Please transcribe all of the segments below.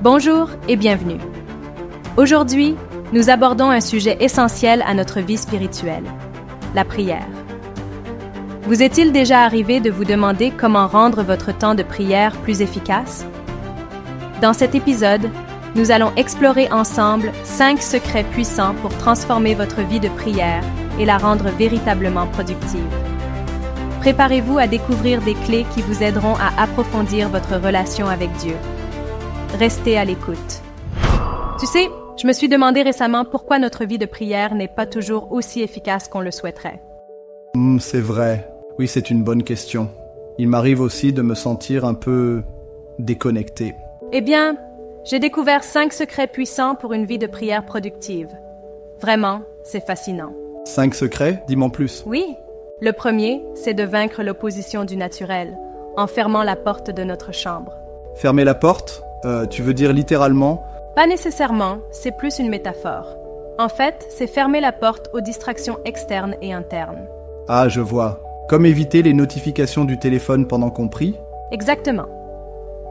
Bonjour et bienvenue. Aujourd'hui, nous abordons un sujet essentiel à notre vie spirituelle, la prière. Vous est-il déjà arrivé de vous demander comment rendre votre temps de prière plus efficace? Dans cet épisode, nous allons explorer ensemble 5 secrets puissants pour transformer votre vie de prière et la rendre véritablement productive. Préparez-vous à découvrir des clés qui vous aideront à approfondir votre relation avec Dieu. Restez à l'écoute. Tu sais, je me suis demandé récemment pourquoi notre vie de prière n'est pas toujours aussi efficace qu'on le souhaiterait. C'est vrai. Oui, c'est une bonne question. Il m'arrive aussi de me sentir un peu déconnecté. Eh bien, j'ai découvert 5 secrets puissants pour une vie de prière productive. Vraiment, c'est fascinant. 5 secrets? Dis-moi en plus. Oui. Le premier, c'est de vaincre l'opposition du naturel, en fermant la porte de notre chambre. Fermer la porte? Tu veux dire littéralement? Pas nécessairement, c'est plus une métaphore. En fait, c'est fermer la porte aux distractions externes et internes. Ah, je vois. Comme éviter les notifications du téléphone pendant qu'on prie? Exactement.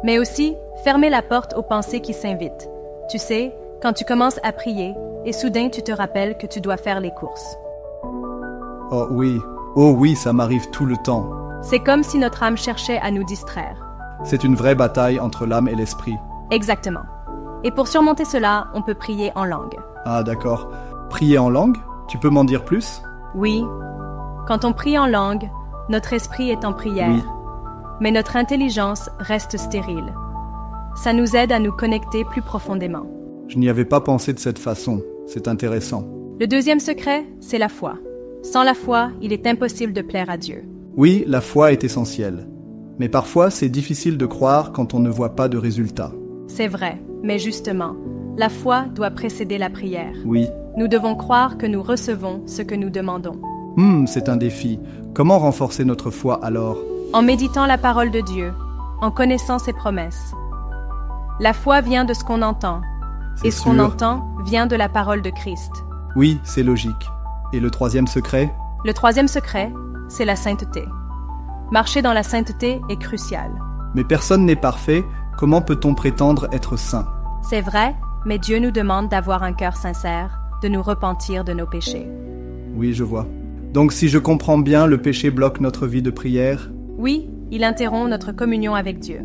Mais aussi, fermer la porte aux pensées qui s'invitent. Tu sais, quand tu commences à prier, et soudain tu te rappelles que tu dois faire les courses. Oh oui, ça m'arrive tout le temps. C'est comme si notre âme cherchait à nous distraire. C'est une vraie bataille entre l'âme et l'esprit. Exactement. Et pour surmonter cela, on peut prier en langue. Ah, d'accord. Prier en langue? Tu peux m'en dire plus? Oui. Quand on prie en langue, notre esprit est en prière. Oui. Mais notre intelligence reste stérile. Ça nous aide à nous connecter plus profondément. Je n'y avais pas pensé de cette façon. C'est intéressant. Le deuxième secret, c'est la foi. Sans la foi, il est impossible de plaire à Dieu. Oui, la foi est essentielle. Mais parfois, c'est difficile de croire quand on ne voit pas de résultats. C'est vrai, mais justement, la foi doit précéder la prière. Oui. Nous devons croire que nous recevons ce que nous demandons. C'est un défi. Comment renforcer notre foi alors? En méditant la parole de Dieu, en connaissant ses promesses. La foi vient de ce qu'on entend, et ce qu'on entend vient de la parole de Christ. Oui, c'est logique. Et le troisième secret? Le troisième secret, c'est la sainteté. Marcher dans la sainteté est crucial. Mais personne n'est parfait, comment peut-on prétendre être saint? C'est vrai, mais Dieu nous demande d'avoir un cœur sincère, de nous repentir de nos péchés. Oui, je vois. Donc si je comprends bien, le péché bloque notre vie de prière? Oui, il interrompt notre communion avec Dieu.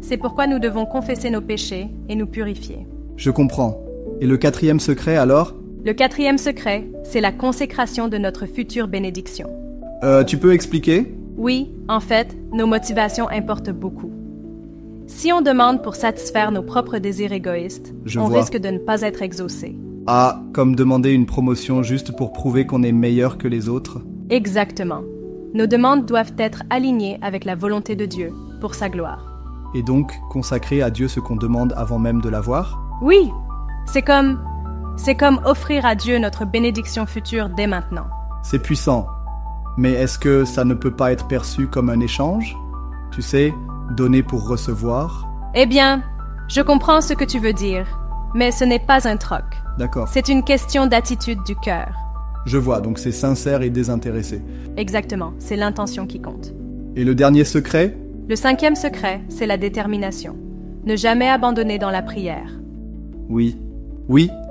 C'est pourquoi nous devons confesser nos péchés et nous purifier. Je comprends. Et le quatrième secret alors? Le quatrième secret, c'est la consécration de notre future bénédiction. Tu peux expliquer? Oui, en fait, nos motivations importent beaucoup. Si on demande pour satisfaire nos propres désirs égoïstes, on risque de ne pas être exaucé. Ah, comme demander une promotion juste pour prouver qu'on est meilleur que les autres? Exactement. Nos demandes doivent être alignées avec la volonté de Dieu, pour sa gloire. Et donc, consacrer à Dieu ce qu'on demande avant même de l'avoir? Oui, c'est comme offrir à Dieu notre bénédiction future dès maintenant. C'est puissant. Mais est-ce que ça ne peut pas être perçu comme un échange? Tu sais, donner pour recevoir? Eh bien, je comprends ce que tu veux dire, mais ce n'est pas un troc. D'accord. C'est une question d'attitude du cœur. Je vois, donc c'est sincère et désintéressé. Exactement, c'est l'intention qui compte. Et le dernier secret? Le cinquième secret, c'est la détermination. Ne jamais abandonner dans la prière. Oui,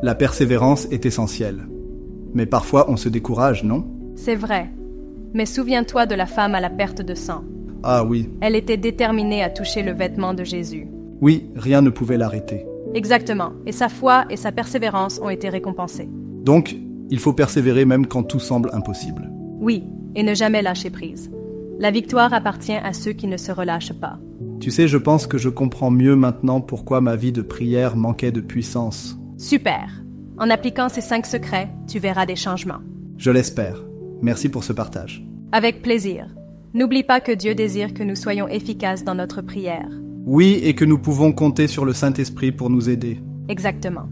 la persévérance est essentielle. Mais parfois on se décourage, non? C'est vrai. Mais souviens-toi de la femme à la perte de sang. Ah oui. Elle était déterminée à toucher le vêtement de Jésus. Oui, rien ne pouvait l'arrêter. Exactement, et sa foi et sa persévérance ont été récompensées. Donc, il faut persévérer même quand tout semble impossible. Oui, et ne jamais lâcher prise. La victoire appartient à ceux qui ne se relâchent pas. Tu sais, je pense que je comprends mieux maintenant pourquoi ma vie de prière manquait de puissance. Super! En appliquant ces 5 secrets, tu verras des changements. Je l'espère. Merci pour ce partage. Avec plaisir. N'oublie pas que Dieu désire que nous soyons efficaces dans notre prière. Oui, et que nous pouvons compter sur le Saint-Esprit pour nous aider. Exactement.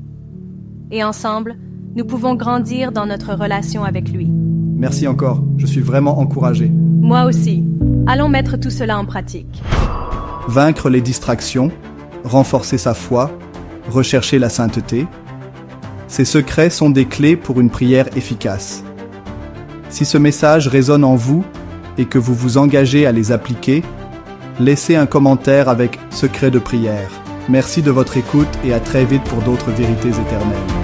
Et ensemble, nous pouvons grandir dans notre relation avec lui. Merci encore, je suis vraiment encouragé. Moi aussi. Allons mettre tout cela en pratique. Vaincre les distractions, renforcer sa foi, rechercher la sainteté. Ces secrets sont des clés pour une prière efficace. Si ce message résonne en vous et que vous vous engagez à les appliquer, laissez un commentaire avec « secret de prière ». Merci de votre écoute et à très vite pour d'autres vérités éternelles.